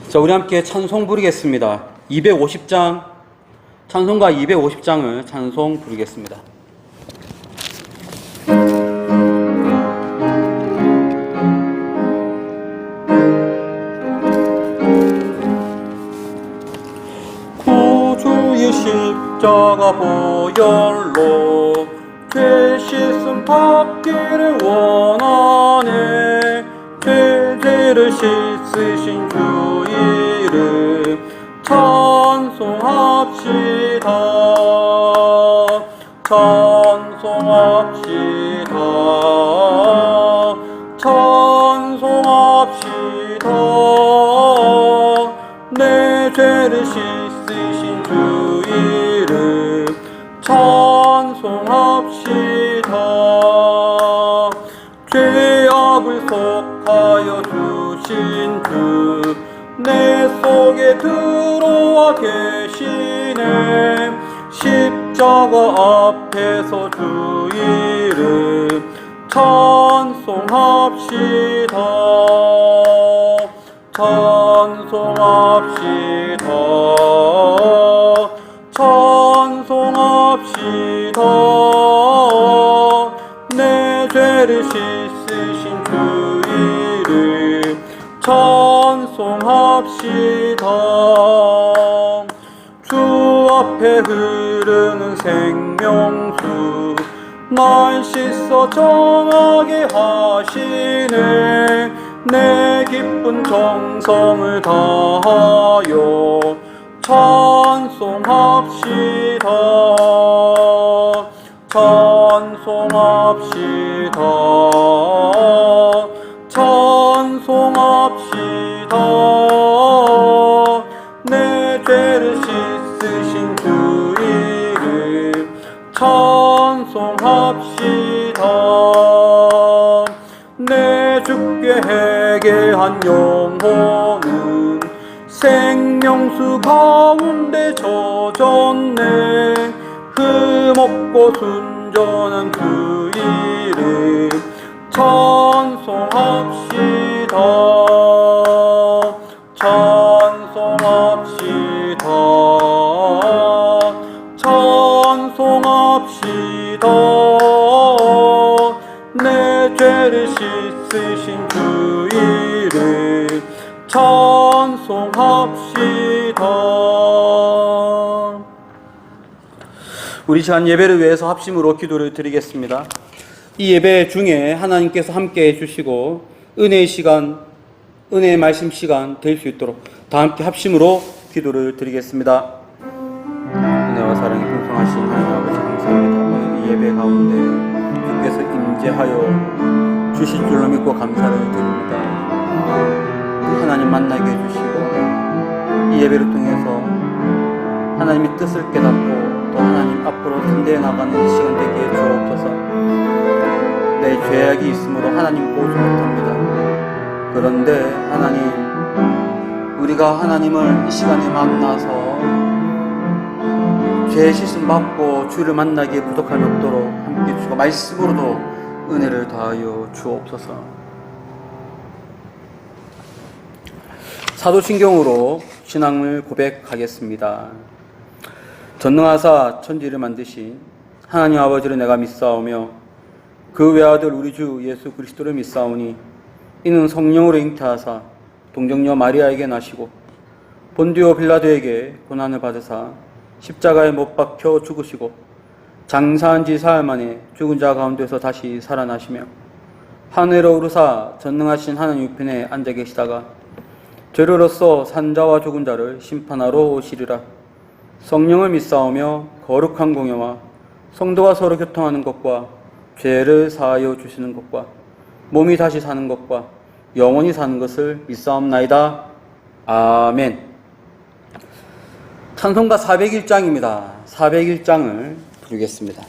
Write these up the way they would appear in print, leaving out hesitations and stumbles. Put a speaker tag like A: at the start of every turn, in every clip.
A: 자, 우리 함께 찬송 부르겠습니다. 250장, 찬송가 250장을 찬송 부르겠습니다. 구주의 십자가 보혈로 죄 씻음 받기를 원하네. 죄를 씻으신 주 이름 찬송합시다. 찬송합시다. 찬송합시다. 내 죄를 씻으신 주 이름 찬송합시다. 죄악을 속하여 주신 주 내 속에 들어와 계시네. 십자가 앞에서 주 이름 찬송합시다. 찬송합시다. 찬송합시다. 내 죄를 씻으신 주 이름 찬송합시다. 주 앞에 흐르는 생명수 날 씻어 정하게 하시네. 내 기쁜 정성을 다하여 찬송합시다. 찬송합시다. 찬송합시다. 내 죄를 씻으신 주 이름 찬송합시다. 내 주께 회개한 영혼은 생명수 가운데 젖었네. 흠없고 순전한 그 이름 찬송합시다. 찬송합시다. 찬송합시다. 내 죄를 씻으신 주 이름 찬송합시다. 우리 시간 예배를 위해서 합심으로 기도를 드리겠습니다. 이 예배 중에 하나님께서 함께 해주시고 은혜의 시간, 은혜의 말씀 시간 될 수 있도록 다 함께 합심으로 기도를 드리겠습니다. 은혜와 사랑이 풍성하신 하나님 아버지 감사합니다. 이 예배 가운데 주께서 임재하여 주실 줄로 믿고 감사를 드립니다. 하나님 만나게 해주시고 이 예배를 통해서 하나님의 뜻을 깨닫고 또 하나님 앞으로 선대해 나가는 이 시간 되게 해 주옵소서. 내 죄악이 있으므로 하나님 보지 못합니다. 그런데 하나님, 우리가 하나님을 이 시간에 만나서 죄 씻음 받고 주를 만나기에 부족함이 없도록 함께 해주시고 말씀으로도 은혜를 더하여 주옵소서. 사도신경으로 신앙을 고백하겠습니다. 전능하사 천지를 만드신 하나님 아버지를 내가 믿사오며 그 외아들 우리 주 예수 그리스도를 믿사오니 이는 성령으로 잉태하사 동정녀 마리아에게 나시고 본디오 빌라도에게 고난을 받으사 십자가에 못 박혀 죽으시고 장사한 지 사흘 만에 죽은 자 가운데서 다시 살아나시며 하늘로 오르사 전능하신 하나님 우편에 앉아 계시다가 죄로로서 산자와 죽은 자를 심판하러 오시리라. 성령을 믿사오며 거룩한 공예와 성도와 서로 교통하는 것과 죄를 사하여 주시는 것과 몸이 다시 사는 것과 영원히 사는 것을 믿사옵나이다. 아멘. 찬송가 401장입니다. 401장을 부르겠습니다.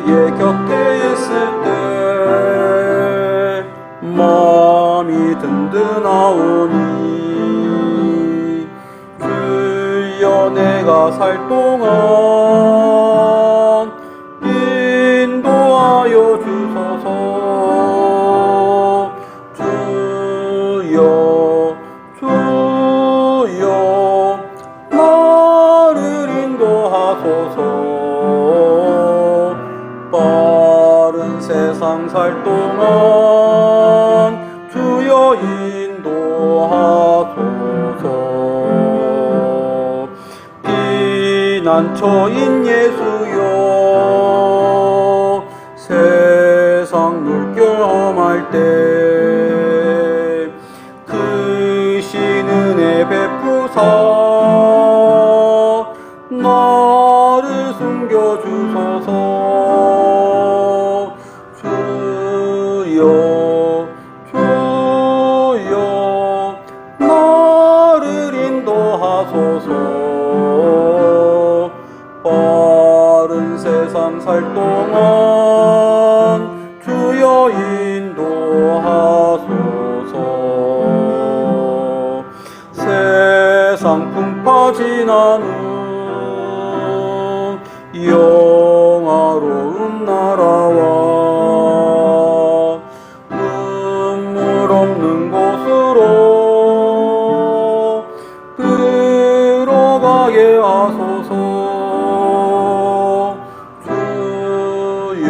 A: 그의 곁에 있을 때 마음이 든든하오니 그 내가 살 동안 인도하여 주소서. 주여 주여 나를 인도하소서. 빠른 세상 살 동안 주여 인도하소서. 피난처인 예수여 세상 물결 험할 때 크신 은혜 베푸사 나를 숨겨주소서. 주여 주여 나를 인도하소서. 빠른 세상 살 동안 주여 인도하소서. 세상 풍파 지난 후 영화로운 나라와 눈물 없는 곳으로 들어가게 하소서. 주여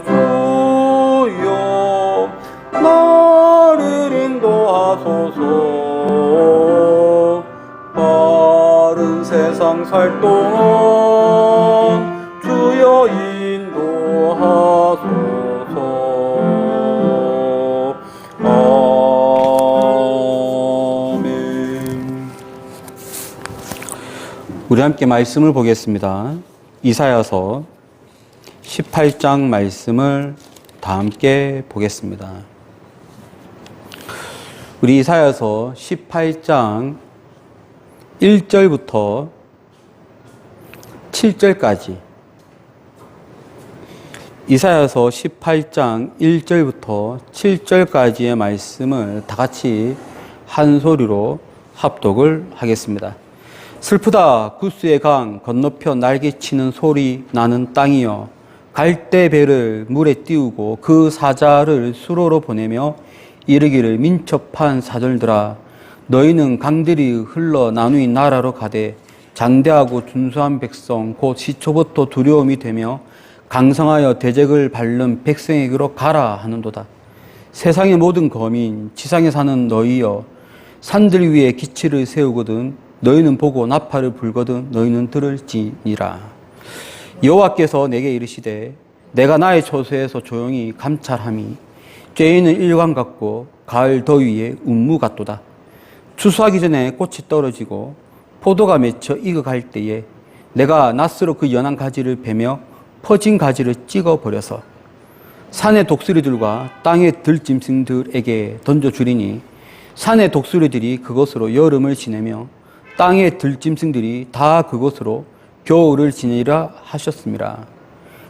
A: 주여 나를 인도하소서. 빠른 세상 살 동안 주여 인도하소서. 아멘. 우리 함께 말씀을 보겠습니다. 이사야서 18장 말씀을 다 함께 보겠습니다. 우리 이사야서 18장 1절부터 7절까지, 이사야서 18장 1절부터 7절까지의 말씀을 다 같이 한 소리로 합독을 하겠습니다. 슬프다 구스의 강 건너편 날개치는 소리 나는 땅이여, 갈대배를 물에 띄우고 그 사자를 수로로 보내며 이르기를 민첩한 사절들아 너희는 강들이 흘러 나누인 나라로 가되 장대하고 준수한 백성 곧 시초부터 두려움이 되며 강성하여 대적을 밟는 백성에게로 가라 하는도다. 세상의 모든 거민 지상에 사는 너희여 산들 위에 기치를 세우거든 너희는 보고 나팔을 불거든 너희는 들을지니라. 여호와께서 내게 이르시되 내가 나의 처소에서 조용히 감찰함이 쬐이는 일광 같고 가을 더위에 운무 같도다. 추수하기 전에 꽃이 떨어지고 포도가 맺혀 익어갈 때에 내가 낫으로 그 연한 가지를 베며 퍼진 가지를 찍어버려서 산의 독수리들과 땅의 들짐승들에게 던져주리니 산의 독수리들이 그것으로 여름을 지내며 땅의 들짐승들이 다 그것으로 겨울을 지내리라 하셨습니다.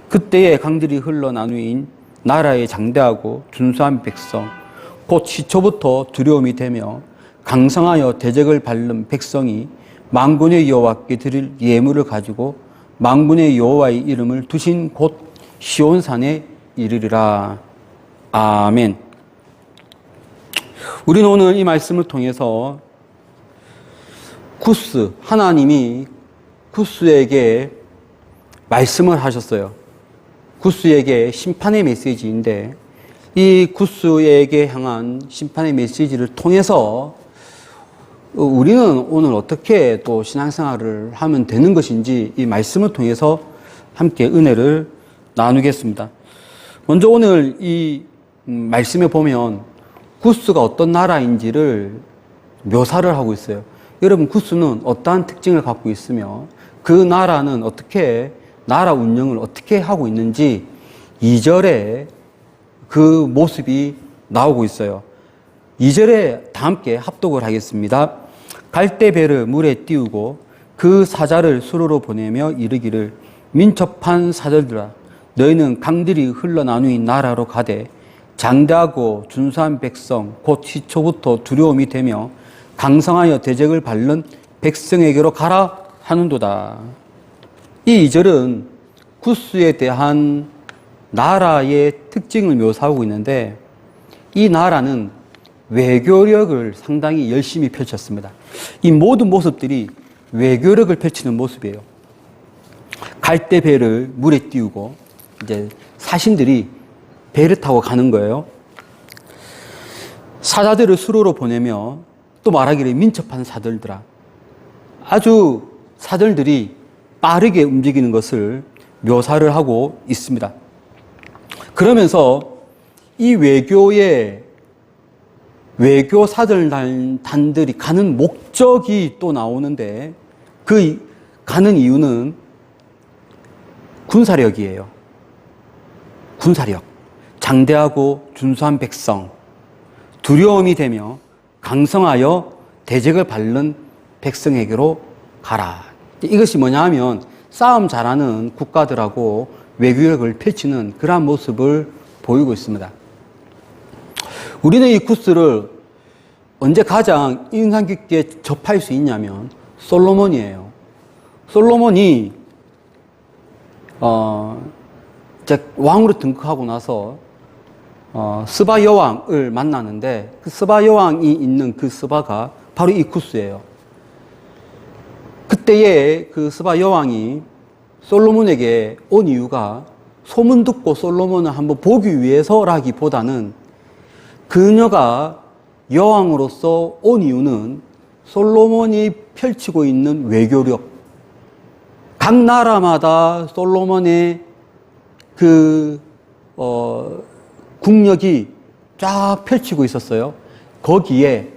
A: 그때에 강들이 흘러 나누인 나라의 장대하고 준수한 백성 곧 시초부터 두려움이 되며 강성하여 대적을 밟는 백성이 만군의 여호와께 드릴 예물을 가지고 만군의 여호와의 이름을 두신 곳 시온산에 이르리라. 아멘. 우리는 오늘 이 말씀을 통해서 구스, 하나님이 구스에게 말씀을 하셨어요. 구스에게 심판의 메시지인데 이 구스에게 향한 심판의 메시지를 통해서 우리는 오늘 어떻게 또 신앙생활을 하면 되는 것인지 이 말씀을 통해서 함께 은혜를 나누겠습니다. 먼저 오늘 이 말씀에 보면 구스가 어떤 나라인지를 묘사를 하고 있어요. 여러분, 구스는 어떠한 특징을 갖고 있으며 그 나라는 어떻게 나라 운영을 어떻게 하고 있는지 2절에 그 모습이 나오고 있어요. 2절에 다 함께 합독을 하겠습니다. 갈대배를 물에 띄우고 그 사자를 수로로 보내며 이르기를 민첩한 사절들아 너희는 강들이 흘러나누인 나라로 가되 장대하고 준수한 백성 곧 시초부터 두려움이 되며 강성하여 대적을 밟는 백성에게로 가라 하는도다. 이 2절은 구스에 대한 나라의 특징을 묘사하고 있는데, 이 나라는 외교력을 상당히 열심히 펼쳤습니다. 이 모든 모습들이 외교력을 펼치는 모습이에요. 갈대 배를 물에 띄우고 이제 사신들이 배를 타고 가는 거예요. 사자들을 수로로 보내며 또 말하기를 민첩한 사들들아. 아주 사들들이 빠르게 움직이는 것을 묘사를 하고 있습니다. 그러면서 이 외교 사절단들이 가는 목적이 또 나오는데, 그 가는 이유는 군사력이에요. 군사력. 장대하고 준수한 백성, 두려움이 되며 강성하여 대적을 밟는 백성에게로 가라. 이것이 뭐냐 하면 싸움 잘하는 국가들하고 외교력을 펼치는 그러한 모습을 보이고 있습니다. 우리는 이 구스를 언제 가장 인상 깊게 접할 수 있냐면 솔로몬이에요. 솔로몬이 이제 왕으로 등극하고 나서 스바 여왕을 만나는데, 그 스바 여왕이 있는 그 스바가 바로 이 구스예요. 그때에 그 스바 여왕이 솔로몬에게 온 이유가 소문 듣고 솔로몬을 한번 보기 위해서라기보다는, 그녀가 여왕으로서 온 이유는 솔로몬이 펼치고 있는 외교력, 각 나라마다 솔로몬의 국력이 쫙 펼치고 있었어요. 거기에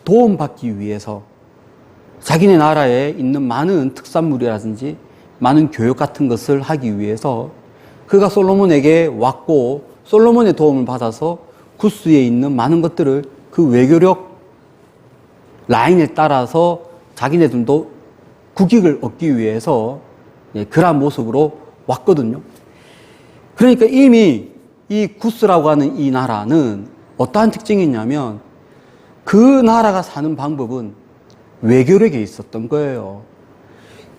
A: 도움받기 위해서 자기네 나라에 있는 많은 특산물이라든지 많은 교육 같은 것을 하기 위해서 그가 솔로몬에게 왔고, 솔로몬의 도움을 받아서 구스에 있는 많은 것들을 그 외교력 라인에 따라서 자기네들도 국익을 얻기 위해서 그러한 모습으로 왔거든요. 그러니까 이미 이 구스라고 하는 이 나라는 어떠한 특징이 있냐면, 그 나라가 사는 방법은 외교력에 있었던 거예요.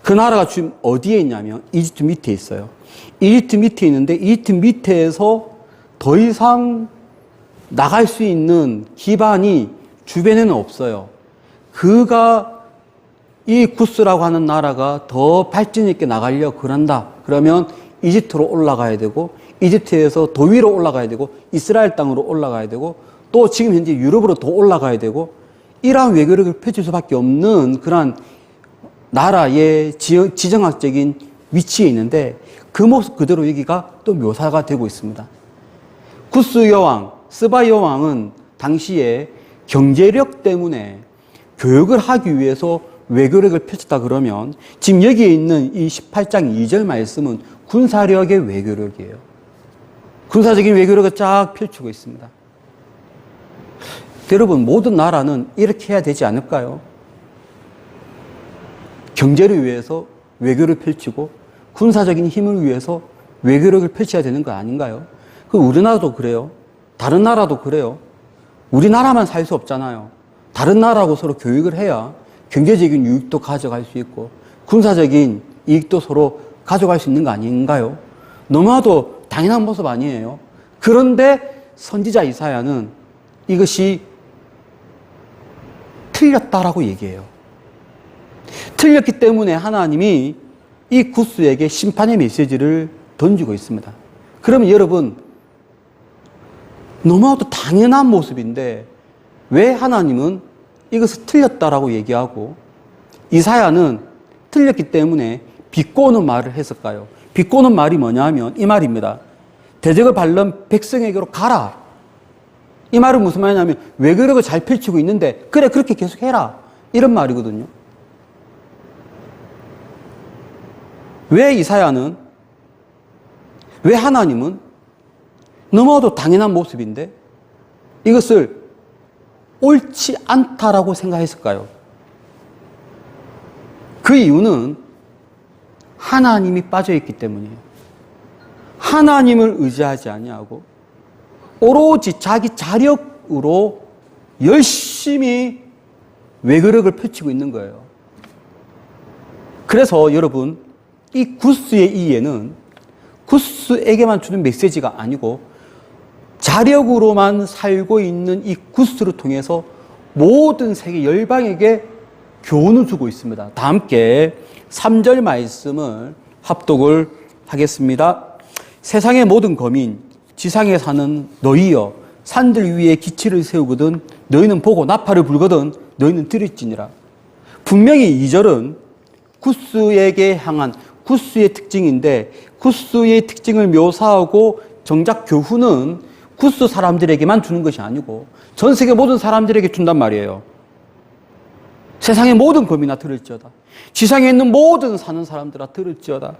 A: 그 나라가 지금 어디에 있냐면 이집트 밑에 있어요. 이집트 밑에 있는데, 이집트 밑에서 더 이상 나갈 수 있는 기반이 주변에는 없어요. 그가 이 구스라고 하는 나라가 더 발전 있게 나가려고 그런다 그러면 이집트로 올라가야 되고, 이집트에서 더 위로 올라가야 되고, 이스라엘 땅으로 올라가야 되고, 또 지금 현재 유럽으로 더 올라가야 되고, 이러한 외교력을 펼칠 수밖에 없는 그러한 나라의 지정학적인 위치에 있는데, 그 모습 그대로 여기가 또 묘사가 되고 있습니다. 구스 여왕, 스바 여왕은 당시에 경제력 때문에 교육을 하기 위해서 외교력을 펼쳤다 그러면, 지금 여기에 있는 이 18장 2절 말씀은 군사력의 외교력이에요. 군사적인 외교력을 쫙 펼치고 있습니다. 여러분, 모든 나라는 이렇게 해야 되지 않을까요? 경제를 위해서 외교를 펼치고 군사적인 힘을 위해서 외교력을 펼쳐야 되는 거 아닌가요? 그 우리나라도 그래요. 다른 나라도 그래요. 우리나라만 살 수 없잖아요. 다른 나라하고 서로 교육을 해야 경제적인 유익도 가져갈 수 있고 군사적인 이익도 서로 가져갈 수 있는 거 아닌가요? 너무나도 당연한 모습 아니에요. 그런데 선지자 이사야는 이것이 틀렸다라고 얘기해요. 틀렸기 때문에 하나님이 이 구스에게 심판의 메시지를 던지고 있습니다. 그러면 여러분, 너무나도 당연한 모습인데 왜 하나님은 이것을 틀렸다라고 얘기하고 이사야는 틀렸기 때문에 비꼬는 말을 했을까요? 비꼬는 말이 뭐냐 하면 이 말입니다. 대적을 밟는 백성에게로 가라. 이 말은 무슨 말이냐면 외교력을 잘 펼치고 있는데 그래 그렇게 계속 해라. 이런 말이거든요. 왜 이사야는, 왜 하나님은 너무나도 당연한 모습인데 이것을 옳지 않다라고 생각했을까요? 그 이유는 하나님이 빠져있기 때문이에요. 하나님을 의지하지 아니하고 오로지 자기 자력으로 열심히 외교력을 펼치고 있는 거예요. 그래서 여러분, 이 구스의 이해는 구스에게만 주는 메시지가 아니고 자력으로만 살고 있는 이 구스를 통해서 모든 세계 열방에게 교훈을 주고 있습니다. 다 함께 3절 말씀을 합독을 하겠습니다. 세상의 모든 거민, 지상에 사는 너희여, 산들 위에 기치를 세우거든 너희는 보고 나팔을 불거든 너희는 들을지니라. 분명히 2절은 구스에게 향한 구스의 특징인데, 구스의 특징을 묘사하고 정작 교훈은 구스 사람들에게만 주는 것이 아니고 전 세계 모든 사람들에게 준단 말이에요. 세상의 모든 거민아 들을지어다. 지상에 있는 모든 사는 사람들아 들을지어다.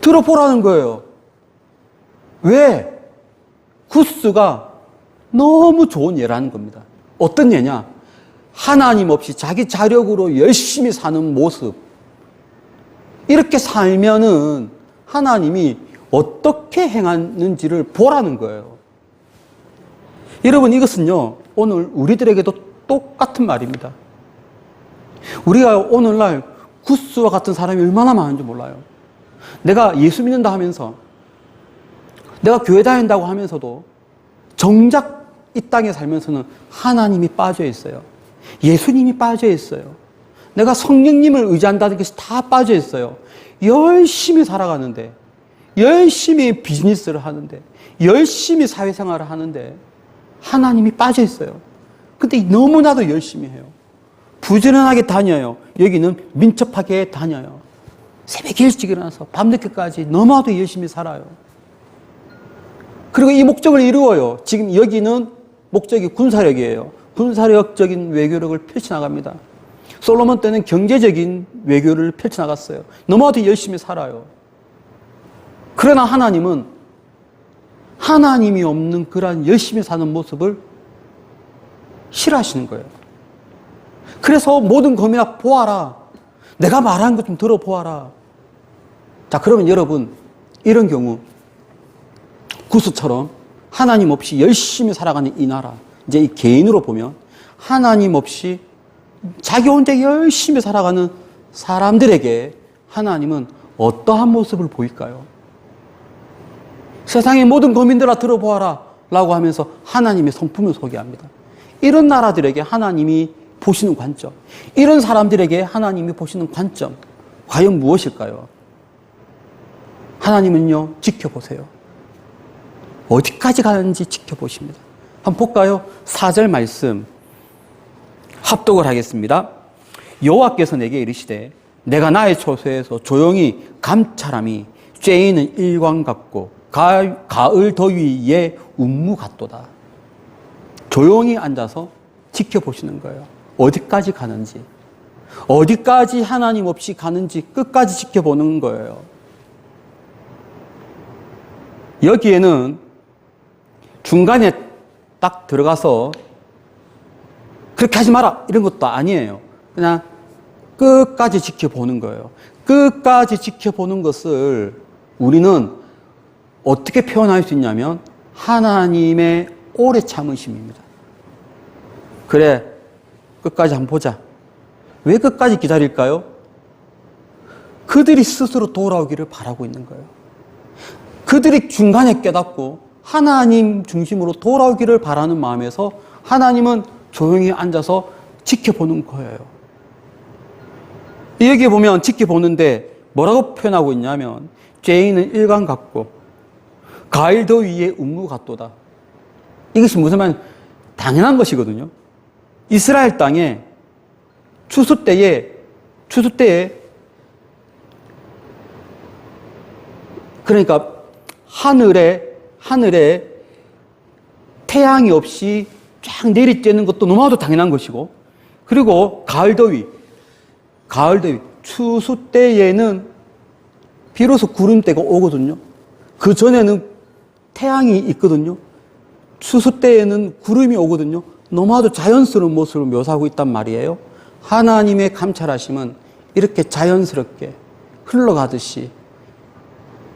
A: 들어보라는 거예요. 왜? 구스가 너무 좋은 예라는 겁니다. 어떤 예냐? 하나님 없이 자기 자력으로 열심히 사는 모습. 이렇게 살면은 하나님이 어떻게 행하는지를 보라는 거예요. 여러분, 이것은요, 오늘 우리들에게도 똑같은 말입니다. 우리가 오늘날 구스와 같은 사람이 얼마나 많은지 몰라요. 내가 예수 믿는다 하면서, 내가 교회 다닌다고 하면서도 정작 이 땅에 살면서는 하나님이 빠져 있어요. 예수님이 빠져 있어요. 내가 성령님을 의지한다는 것이 다 빠져 있어요. 열심히 살아가는데, 열심히 비즈니스를 하는데, 열심히 사회생활을 하는데 하나님이 빠져 있어요. 근데 너무나도 열심히 해요. 부지런하게 다녀요. 여기는 민첩하게 다녀요. 새벽에 일찍 일어나서 밤늦게까지 너무나도 열심히 살아요. 그리고 이 목적을 이루어요. 지금 여기는 목적이 군사력이에요. 군사력적인 외교력을 펼쳐나갑니다. 솔로몬 때는 경제적인 외교를 펼쳐나갔어요. 너무나도 열심히 살아요. 그러나 하나님은 하나님이 없는 그러한 열심히 사는 모습을 싫어하시는 거예요. 그래서 모든 거민아 보아라. 내가 말하는 것 좀 들어보아라. 자, 그러면 여러분, 이런 경우 구스처럼 하나님 없이 열심히 살아가는 이 나라, 이제 이 개인으로 보면 하나님 없이 자기 혼자 열심히 살아가는 사람들에게 하나님은 어떠한 모습을 보일까요? 세상의 모든 거민들아 들어보아라 라고 하면서 하나님의 성품을 소개합니다. 이런 나라들에게 하나님이 보시는 관점, 이런 사람들에게 하나님이 보시는 관점, 과연 무엇일까요? 하나님은요, 지켜보세요. 어디까지 가는지 지켜보십니다. 한번 볼까요? 4절 말씀 합독을 하겠습니다. 여호와께서 내게 이르시되 내가 나의 처소에서 조용히 감찰함이 쬐이는 일광 같고 가을 더위에 운무 같도다. 조용히 앉아서 지켜보시는 거예요. 어디까지 가는지, 어디까지 하나님 없이 가는지 끝까지 지켜보는 거예요. 여기에는 중간에 딱 들어가서 그렇게 하지 마라 이런 것도 아니에요. 그냥 끝까지 지켜보는 거예요. 끝까지 지켜보는 것을 우리는 어떻게 표현할 수 있냐면 하나님의 오래 참으심입니다. 그래, 끝까지 한번 보자. 왜 끝까지 기다릴까요? 그들이 스스로 돌아오기를 바라고 있는 거예요. 그들이 중간에 깨닫고 하나님 중심으로 돌아오기를 바라는 마음에서 하나님은 조용히 앉아서 지켜보는 거예요. 여기 보면 지켜보는데 뭐라고 표현하고 있냐면 쬐이는 일광 같고 가을 더위에 운무 같도다. 이것이 무슨 말? 당연한 것이거든요. 이스라엘 땅에 추수 때에 그러니까 하늘에 태양이 없이 쫙 내리쬐는 것도 너무나도 당연한 것이고, 그리고 가을 더위 추수 때에는 비로소 구름대가 오거든요. 그 전에는 태양이 있거든요. 추수 때에는 구름이 오거든요. 너무나도 자연스러운 모습을 묘사하고 있단 말이에요. 하나님의 감찰하심은 이렇게 자연스럽게 흘러가듯이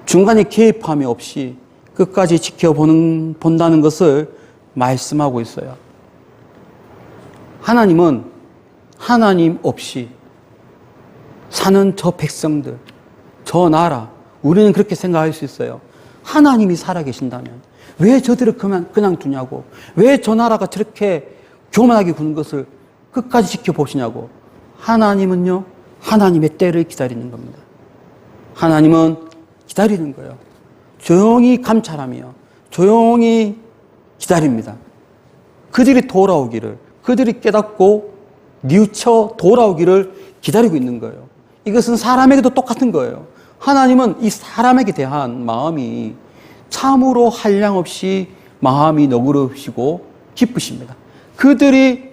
A: 중간에 개입함이 없이 끝까지 본다는 것을 말씀하고 있어요. 하나님은 하나님 없이 사는 저 백성들, 저 나라, 우리는 그렇게 생각할 수 있어요. 하나님이 살아계신다면 왜 저들을 그냥 두냐고, 왜 저 나라가 저렇게 교만하게 구는 것을 끝까지 지켜보시냐고. 하나님은요, 하나님의 때를 기다리는 겁니다. 하나님은 기다리는 거예요. 조용히 감찰하며 조용히 기다립니다. 그들이 돌아오기를, 그들이 깨닫고 뉘우쳐 돌아오기를 기다리고 있는 거예요. 이것은 사람에게도 똑같은 거예요. 하나님은 이 사람에게 대한 마음이 참으로 한량없이 마음이 너그러우시고 기쁘십니다. 그들이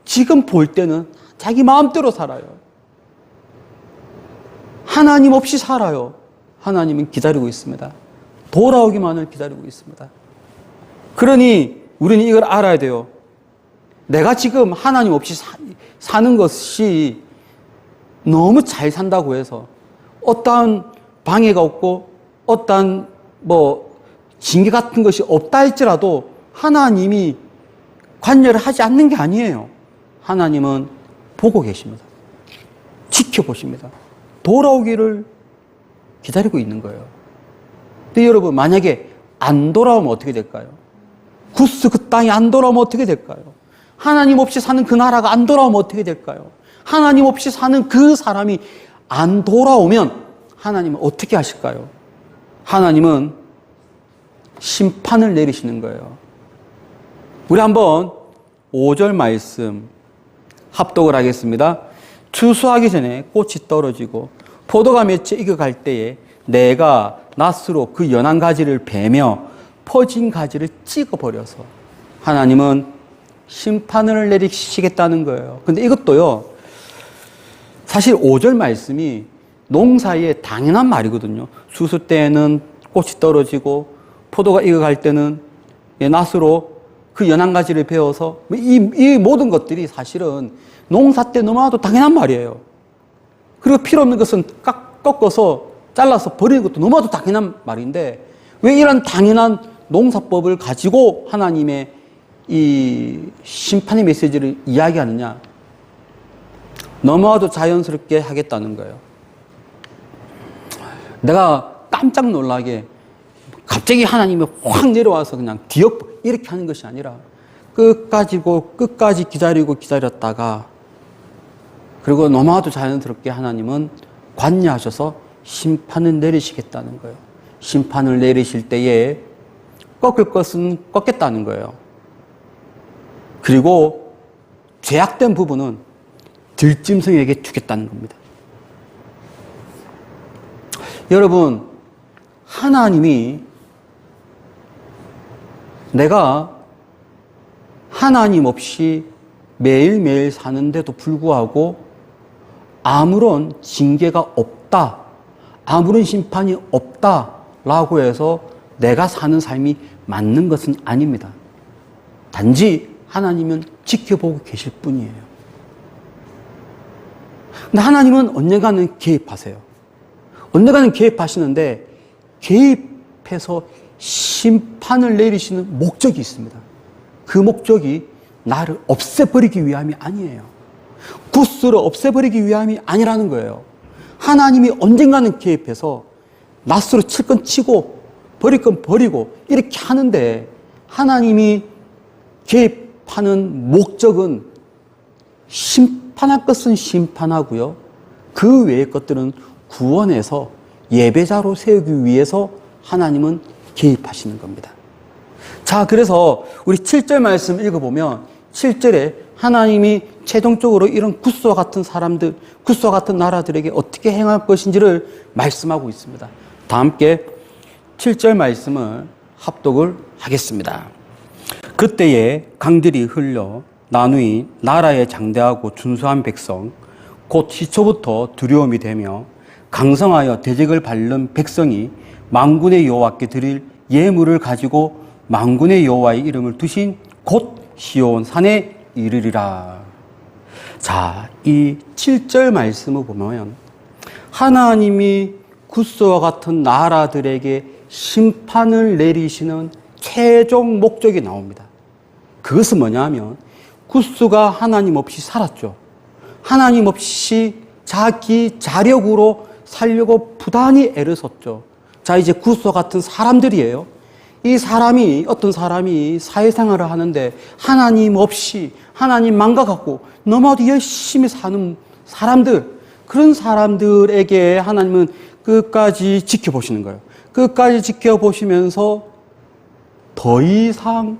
A: 지금 볼 때는 자기 마음대로 살아요. 하나님 없이 살아요. 하나님은 기다리고 있습니다. 돌아오기만을 기다리고 있습니다. 그러니 우리는 이걸 알아야 돼요. 내가 지금 하나님 없이 사는 것이 너무 잘 산다고 해서 어떠한 방해가 없고 어떠한 징계 같은 것이 없다 할지라도 하나님이 관여를 하지 않는 게 아니에요. 하나님은 보고 계십니다. 지켜보십니다. 돌아오기를 기다리고 있는 거예요. 근데 여러분, 만약에 안 돌아오면 어떻게 될까요? 구스 그 땅이 안 돌아오면 어떻게 될까요? 하나님 없이 사는 그 나라가 안 돌아오면 어떻게 될까요? 하나님 없이 사는 그 사람이 안 돌아오면 하나님은 어떻게 하실까요? 하나님은 심판을 내리시는 거예요. 우리 한번 5절 말씀 합독을 하겠습니다. 추수하기 전에 꽃이 떨어지고 포도가 맺혀 익어갈 때에 내가 낫으로 그 연한 가지를 베며 퍼진 가지를 찍어버려서 하나님은 심판을 내리시겠다는 거예요. 근데 이것도요, 사실 5절 말씀이 농사의 당연한 말이거든요. 추수 때에는 꽃이 떨어지고 포도가 익어갈 때는 낫으로 그 연한 가지를 베어서, 이 모든 것들이 사실은 농사 때 너무나도 당연한 말이에요. 그리고 필요 없는 것은 꺾어서 잘라서 버리는 것도 너무나도 당연한 말인데 왜 이런 당연한 농사법을 가지고 하나님의 이 심판의 메시지를 이야기하느냐? 너무나도 자연스럽게 하겠다는 거예요. 내가 깜짝 놀라게 갑자기 하나님이 확 내려와서 그냥 뒤엎어 이렇게 하는 것이 아니라 끝까지 기다렸다가 그리고 너무나도 자연스럽게 하나님은 관여하셔서 심판을 내리시겠다는 거예요. 심판을 내리실 때에 꺾을 것은 꺾겠다는 거예요. 그리고 죄악된 부분은 들짐승에게 주겠다는 겁니다. 여러분, 하나님이 내가 하나님 없이 매일매일 사는데도 불구하고 아무런 징계가 없다, 아무런 심판이 없다라고 해서 내가 사는 삶이 맞는 것은 아닙니다. 단지 하나님은 지켜보고 계실 뿐이에요. 근데 하나님은 언젠가는 개입하세요. 언젠가는 개입하시는데 개입해서 심판을 내리시는 목적이 있습니다. 그 목적이 나를 없애버리기 위함이 아니에요. 구스를 없애버리기 위함이 아니라는 거예요. 하나님이 언젠가는 개입해서 낫으로 칠 건 치고 버릴 건 버리고 이렇게 하는데 하나님이 개입하는 목적은 심판할 것은 심판하고요. 그 외의 것들은 구원해서 예배자로 세우기 위해서 하나님은 개입하시는 겁니다. 자, 그래서 우리 7절 말씀 읽어보면 7절에 하나님이 최종적으로 이런 구스와 같은 사람들, 구스와 같은 나라들에게 어떻게 행할 것인지를 말씀하고 있습니다. 다 함께 7절 말씀을 합독을 하겠습니다. 그때에 강들이 흘러 나누인 나라의 장대하고 준수한 백성, 곧 시초부터 두려움이 되며 강성하여 대적을 밟는 백성이 만군의 여호와께 드릴 예물을 가지고 만군의 여호와의 이름을 두신 곧 시온 산에 이르리라. 자, 이 7절 말씀을 보면 하나님이 구스와 같은 나라들에게 심판을 내리시는 최종 목적이 나옵니다. 그것은 뭐냐 하면 구스가 하나님 없이 살았죠. 하나님 없이 자기 자력으로 살려고 부단히 애를 썼죠. 자, 이제 구스와 같은 사람들이에요. 이 사람이, 어떤 사람이 사회생활을 하는데 하나님 없이, 하나님 망각하고 너무나도 열심히 사는 사람들, 그런 사람들에게 하나님은 끝까지 지켜보시는 거예요. 끝까지 지켜보시면서 더 이상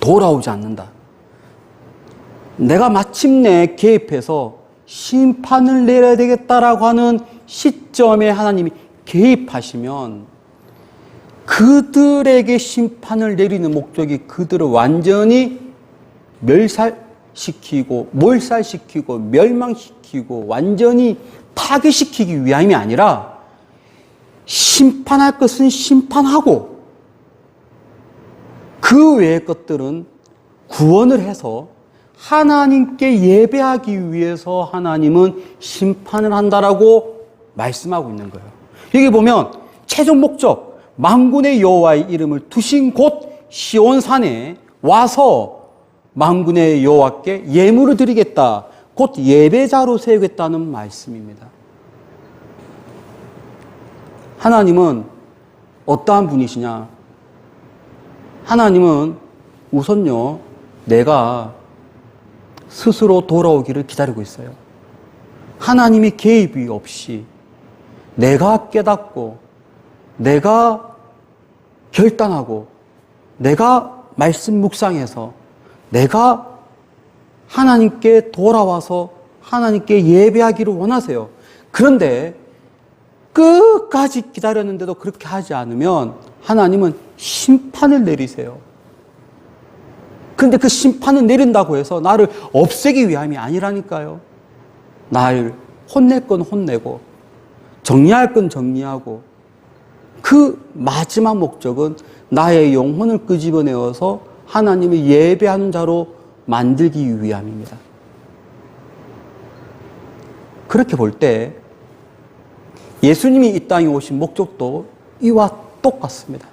A: 돌아오지 않는다. 내가 마침내 개입해서 심판을 내려야 되겠다라고 하는 시점에 하나님이 개입하시면 그들에게 심판을 내리는 목적이 그들을 완전히 멸살시키고 몰살시키고 멸망시키고 완전히 파괴시키기 위함이 아니라 심판할 것은 심판하고 그 외의 것들은 구원을 해서 하나님께 예배하기 위해서 하나님은 심판을 한다라고 말씀하고 있는 거예요. 여기 보면 최종 목적 만군의 여호와의 이름을 두신 곳 시온산에 와서 만군의 여호와께 예물을 드리겠다. 곧 예배자로 세우겠다는 말씀입니다. 하나님은 어떠한 분이시냐? 하나님은 우선요, 내가 스스로 돌아오기를 기다리고 있어요. 하나님이 개입이 없이 내가 깨닫고 내가 결단하고 내가 말씀 묵상해서 내가 하나님께 돌아와서 하나님께 예배하기를 원하세요. 그런데 끝까지 기다렸는데도 그렇게 하지 않으면 하나님은 심판을 내리세요. 그런데 그 심판을 내린다고 해서 나를 없애기 위함이 아니라니까요. 나를 혼낼 건 혼내고 정리할 건 정리하고 그 마지막 목적은 나의 영혼을 끄집어내어서 하나님을 예배하는 자로 만들기 위함입니다. 그렇게 볼 때 예수님이 이 땅에 오신 목적도 이와 똑같습니다.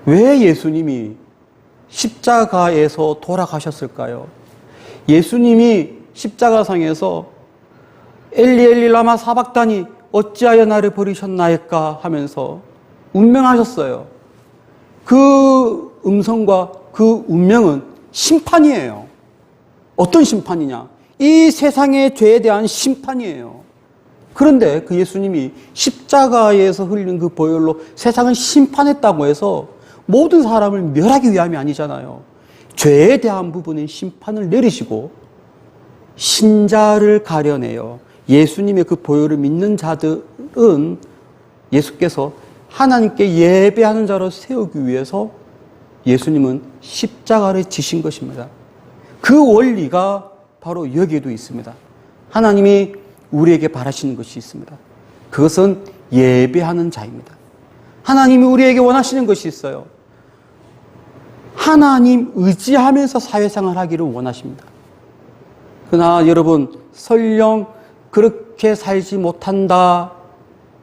A: 왜 예수님이 십자가에서 돌아가셨을까요? 예수님이 십자가상에서 엘리 엘리 라마 사박다니 어찌하여 나를 버리셨나이까 하면서 운명하셨어요. 그 음성과 그 운명은 심판이에요. 어떤 심판이냐? 이 세상의 죄에 대한 심판이에요. 그런데 그 예수님이 십자가에서 흘린 그 보혈로 세상을 심판했다고 해서 모든 사람을 멸하기 위함이 아니잖아요. 죄에 대한 부분은 심판을 내리시고 신자를 가려내요. 예수님의 그 보혈을 믿는 자들은 예수께서 하나님께 예배하는 자로 세우기 위해서 예수님은 십자가를 지신 것입니다. 그 원리가 바로 여기에도 있습니다. 하나님이 우리에게 바라시는 것이 있습니다. 그것은 예배하는 자입니다. 하나님이 우리에게 원하시는 것이 있어요. 하나님 의지하면서 사회생활 하기를 원하십니다. 그러나 여러분 설령 그렇게 살지 못한다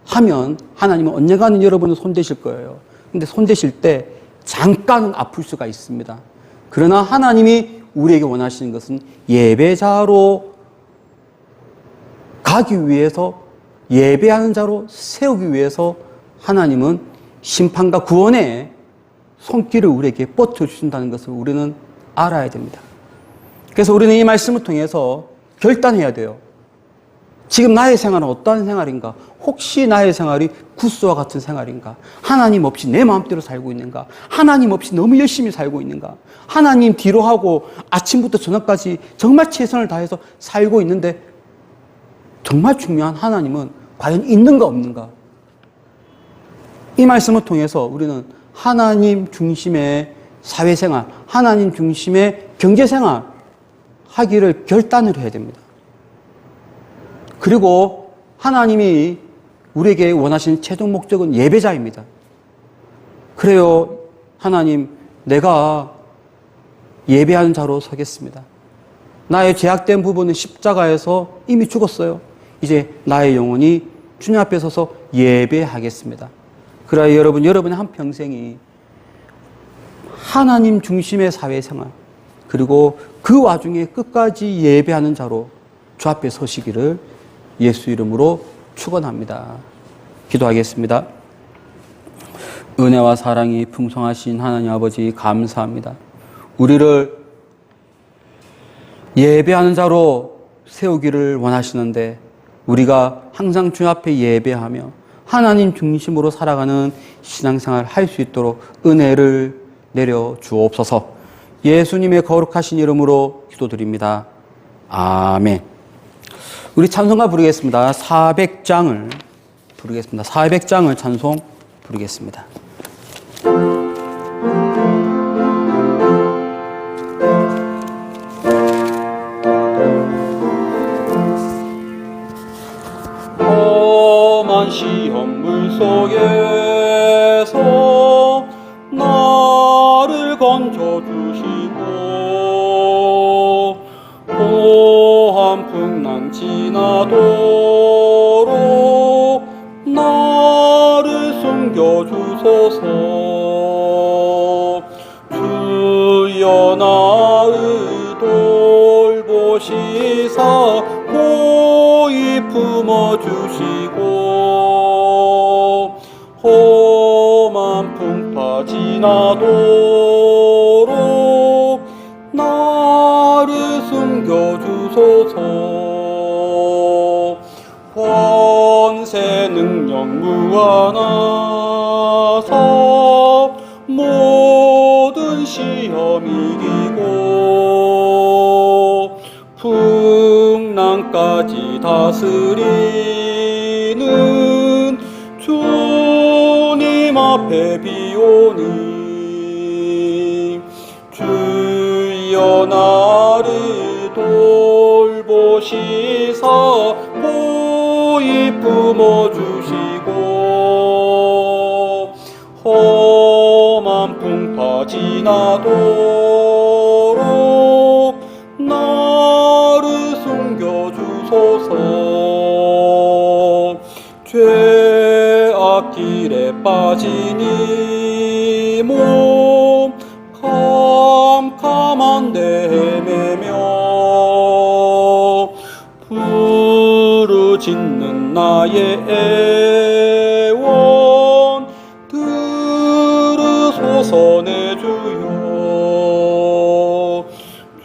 A: 하면 하나님은 언젠가는 여러분을 손대실 거예요. 근데 손대실 때 잠깐은 아플 수가 있습니다. 그러나 하나님이 우리에게 원하시는 것은 예배자로 가기 위해서 예배하는 자로 세우기 위해서 하나님은 심판과 구원의 손길을 우리에게 뻗어주신다는 것을 우리는 알아야 됩니다. 그래서 우리는 이 말씀을 통해서 결단해야 돼요. 지금 나의 생활은 어떠한 생활인가? 혹시 나의 생활이 구스와 같은 생활인가? 하나님 없이 내 마음대로 살고 있는가? 하나님 없이 너무 열심히 살고 있는가? 하나님 뒤로 하고 아침부터 저녁까지 정말 최선을 다해서 살고 있는데 정말 중요한 하나님은 과연 있는가 없는가? 이 말씀을 통해서 우리는 하나님 중심의 사회생활, 하나님 중심의 경제생활 하기를 결단을 해야 됩니다. 그리고 하나님이 우리에게 원하시는 최종 목적은 예배자입니다. 그래요, 하나님, 내가 예배하는 자로 서겠습니다. 나의 죄악된 부분은 십자가에서 이미 죽었어요. 이제 나의 영혼이 주님 앞에 서서 예배하겠습니다. 그래야 여러분의 한 평생이 하나님 중심의 사회생활, 그리고 그 와중에 끝까지 예배하는 자로 주 앞에 서시기를 예수 이름으로 축원합니다. 기도하겠습니다. 은혜와 사랑이 풍성하신 하나님 아버지 감사합니다. 우리를 예배하는 자로 세우기를 원하시는데 우리가 항상 주 앞에 예배하며 하나님 중심으로 살아가는 신앙생활 할 수 있도록 은혜를 내려 주옵소서. 예수님의 거룩하신 이름으로 기도드립니다. 아멘. 우리 찬송가 부르겠습니다. 400장을 부르겠습니다. 400장을 찬송 부르겠습니다. 험한 시험물 속에서 나를 건져주시고 고한 풍랑 지나도록 나를 숨겨주소서. 주여 나를 돌보시사 고이 품어주시고 험한 풍파 지나도록 나를 숨겨주소서. 권세 능력 무한하사 모든 시험 이기고 풍랑까지 다스리는 주님 앞에 비오니 주여 나를 돌보시사 고이 품어주시고 험한 풍파 지나도록 나를 숨겨주소서. 죄악 길에 빠진 이 몸 캄캄한데 헤매며 부르짖는 나의 애원 들으소서 내 주여.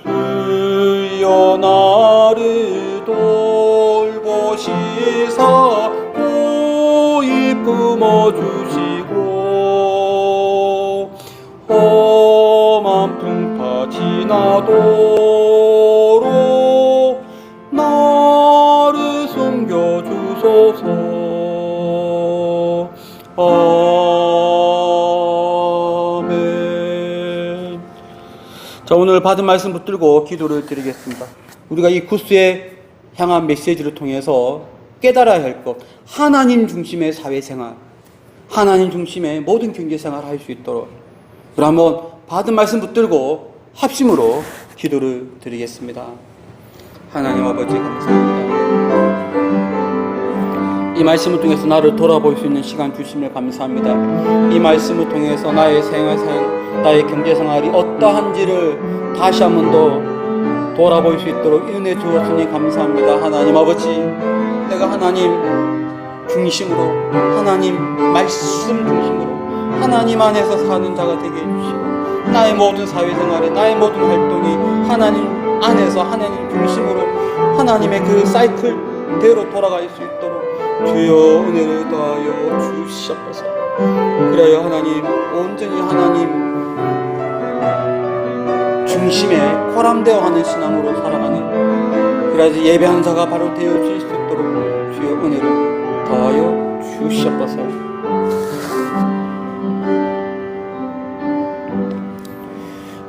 A: 주여 나를 돌보시사 고이 품어주시고 험한 풍파 지나도록 나를 숨겨주소서. 아멘. 자, 오늘 받은 말씀 붙들고 기도를 드리겠습니다. 우리가 이 구스에 향한 메시지를 통해서 깨달아야 할 것, 하나님 중심의 사회생활, 하나님 중심의 모든 경제생활을 할 수 있도록 우리 한번 받은 말씀 붙들고 합심으로 기도를 드리겠습니다. 하나님 아버지 감사합니다. 이 말씀을 통해서 나를 돌아볼 수 있는 시간 주심을 감사합니다. 이 말씀을 통해서 나의 생활, 나의 경제생활이 어떠한지를 다시 한 번 더 돌아볼 수 있도록 은혜 주었으니 감사합니다. 하나님 아버지, 내가 하나님 중심으로, 하나님 말씀 중심으로 하나님 안에서 사는 자가 되게 해주시고 나의 모든 사회생활에, 나의 모든 활동이 하나님 안에서 하나님 중심으로 하나님의 그 사이클대로 돌아갈 수 있도록 주여 은혜를 더하여 주시옵소서. 그래야 하나님 온전히 하나님 중심에 포함되어 하는 신앙으로 살아가는, 그래야지 예배하는 자가 바로 되어질 수 있도록 주여 은혜를 더하여 주시옵소서.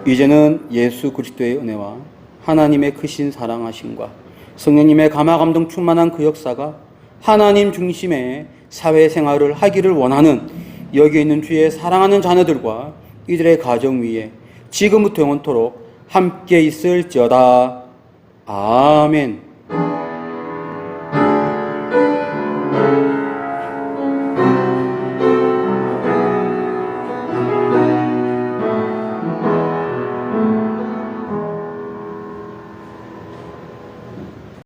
A: 이제는 예수 그리스도의 은혜와 하나님의 크신 사랑하심과 성령님의 감화감동 충만한 그 역사가 하나님 중심의 사회생활을 하기를 원하는 여기 있는 주의 사랑하는 자녀들과 이들의 가정 위에 지금부터 영원토록 함께 있을지어다. 아멘.